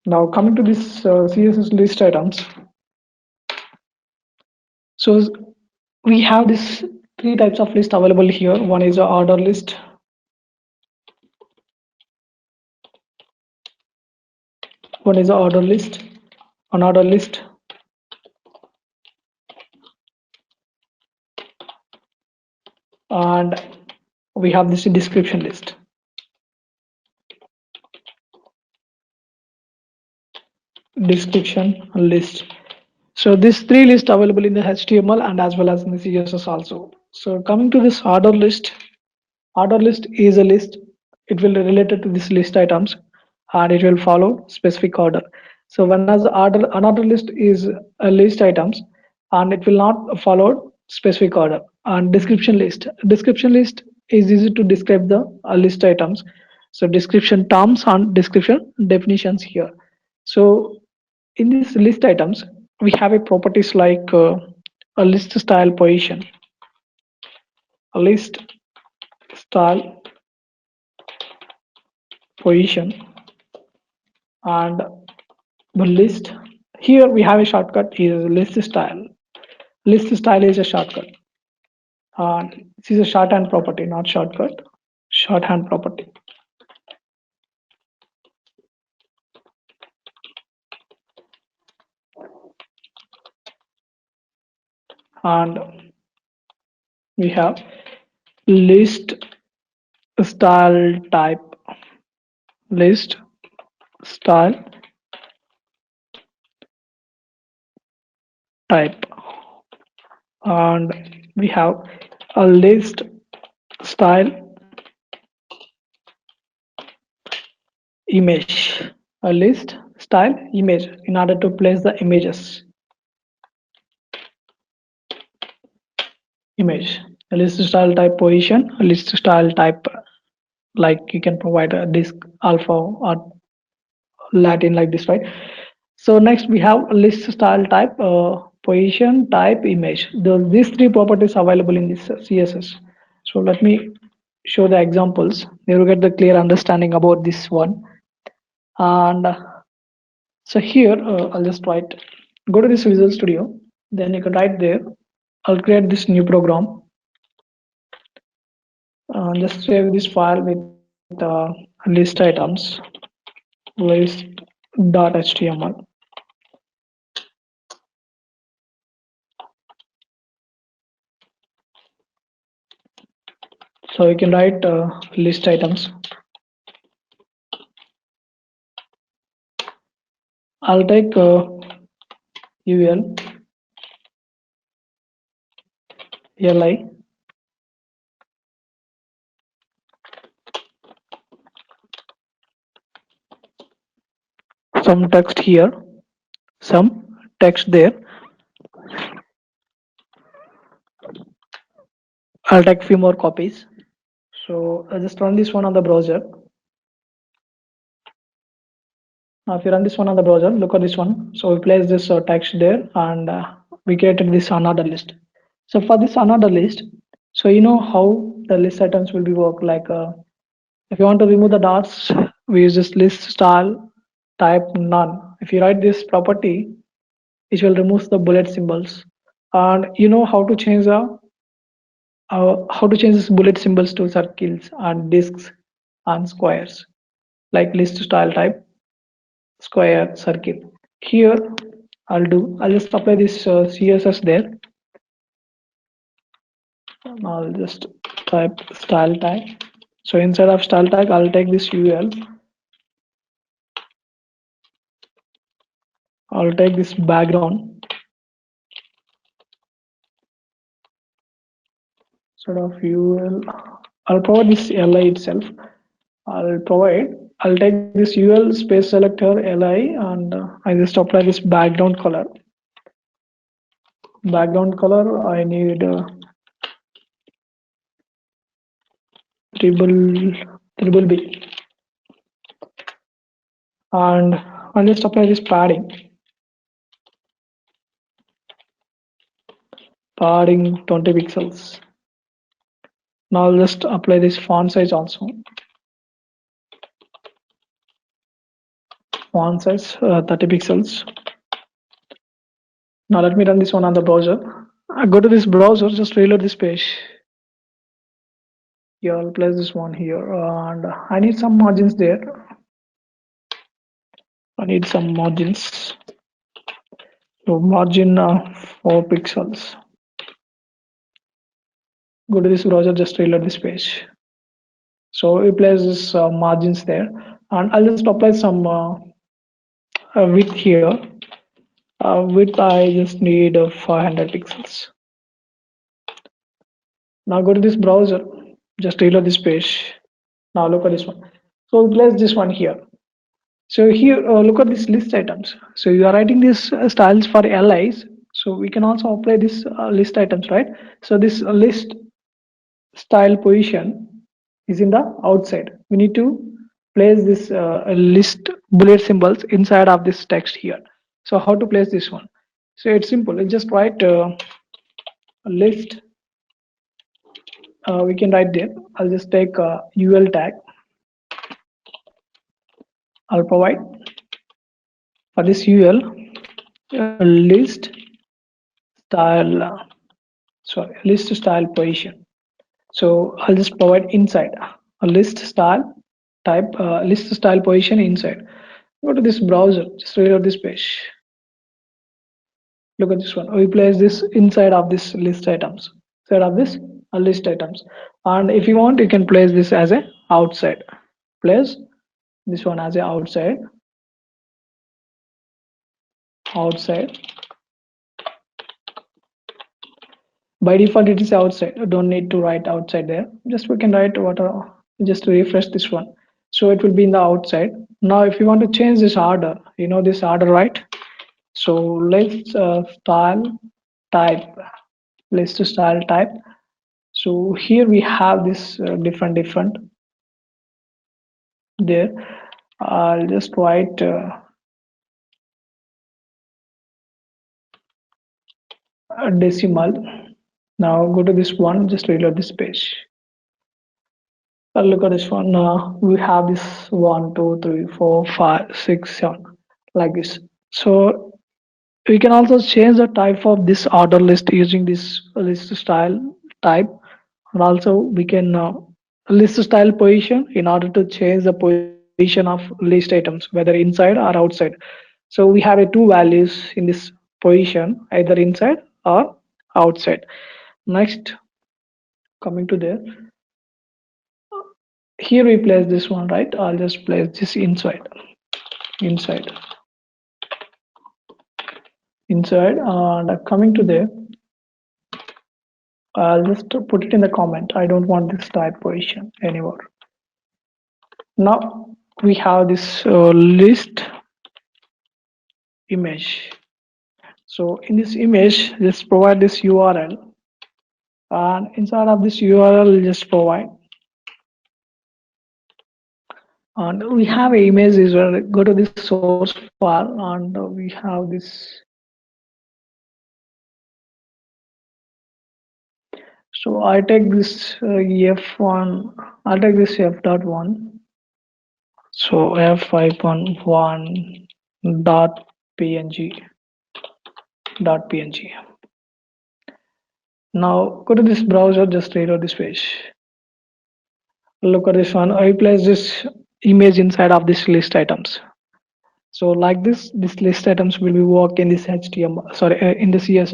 Now coming to this CSS list items. So we have this three types of list available here. One is a order list, one is a order list, an order list, and we have this description list. Description list. So these three lists available in the HTML and as well as in the CSS also. So coming to this order list is a list. It will be related to this list items and it will follow specific order. So when as another list is a list items and it will not follow specific order. And description list is easy to describe the list items. So description terms and description definitions here. So in these list items, we have a properties like a list style position, a list style position, and the list. Here we have a shortcut is list style. List style is a shortcut, and this is a shorthand property, not shortcut. Shorthand property, and we have list style type. List style type, and we have a list style image, a list style image in order to place the images. Image, a list style type position, a list style type, like you can provide a disk alpha or Latin like this, right? So next we have a list style type, position type image. These three properties available in this CSS. So let me show the examples. You will get the clear understanding about this one. And so here I'll just write, go to this Visual Studio, then you can write there, I'll create this new program, just save this file with list items, list.html. So you can write list items. I'll take ul li, some text here, some text there. I'll take few more copies. So I'll just run this one on the browser. Now if you run this one on the browser, look at this one. So we place this text there, and we created this another list. So for this another list, so you know how the list items will be work. Like if you want to remove the dots, we use this list style type none. If you write this property, it will remove the bullet symbols. And you know how to change this bullet symbols to circles and discs and squares, like list style type square circle. Here I'll just apply this CSS there. I'll just type style tag. So inside of style tag, I'll take this UL. I'll take this background. Instead of UL, I'll provide this LI itself. I'll take this UL space selector LI, and I just apply this background color. Background color, I need triple triple B, and I'll just apply this padding 20 pixels. Now I'll just apply this font size also. font size 30 pixels. Now let me run this one on the browser. I go to this browser, just reload this page. Yeah, I'll place this one here, and I need some margins there. I need some margins. So margin 4 pixels. Go to this browser, just reload this page. So we place this margins there, and I'll just apply some width here. Width I just need 500 pixels. Now go to this browser, just reload this page. Now look at this one. So we place this one here. So here, look at this list items. So you are writing these styles for LIs. So we can also apply this list items, right? So this list style position is in the outside. We need to place this list bullet symbols inside of this text here. So how to place this one? So it's simple. You just write list. We can write there. I'll just take UL tag. I'll provide for this UL list style. Sorry, list style position. So I'll just provide inside a list style type list style position inside. Go to this browser, just reload this page. Look at this one. We place this inside of this list items. Inside of this list items. And if you want, you can place this as a outside. Place this one as a outside. Outside. By default, it is outside. You don't need to write outside there. Just we can write what just refresh this one. So it will be in the outside. Now, if you want to change this order, you know this order, right? So let's style type, list style type. So here we have this different there. I'll just write a decimal. Now go to this one, just reload this page. Look at this one. We have this 1, 2, 3, 4, 5, 6, 7, like this. So we can also change the type of this order list using this list style type, and also we can list style position in order to change the position of list items, whether inside or outside. So we have a two values in this position, either inside or outside. Next, coming to there, here we place this one, right? I'll just place this inside and coming to there, I'll just put it in the comment. I don't want this type position anymore. Now we have this list image. So in this image, just provide this URL, and inside of this URL, just provide. And we have an image as well. Go to this source file, and we have this. So I take this F1. I'll take this F.1. So F5.1 .png. Now go to this browser, just reload this page. Look at this one. I place this image inside of this list items. So like this list items will be work in this HTML, sorry, in the CSS.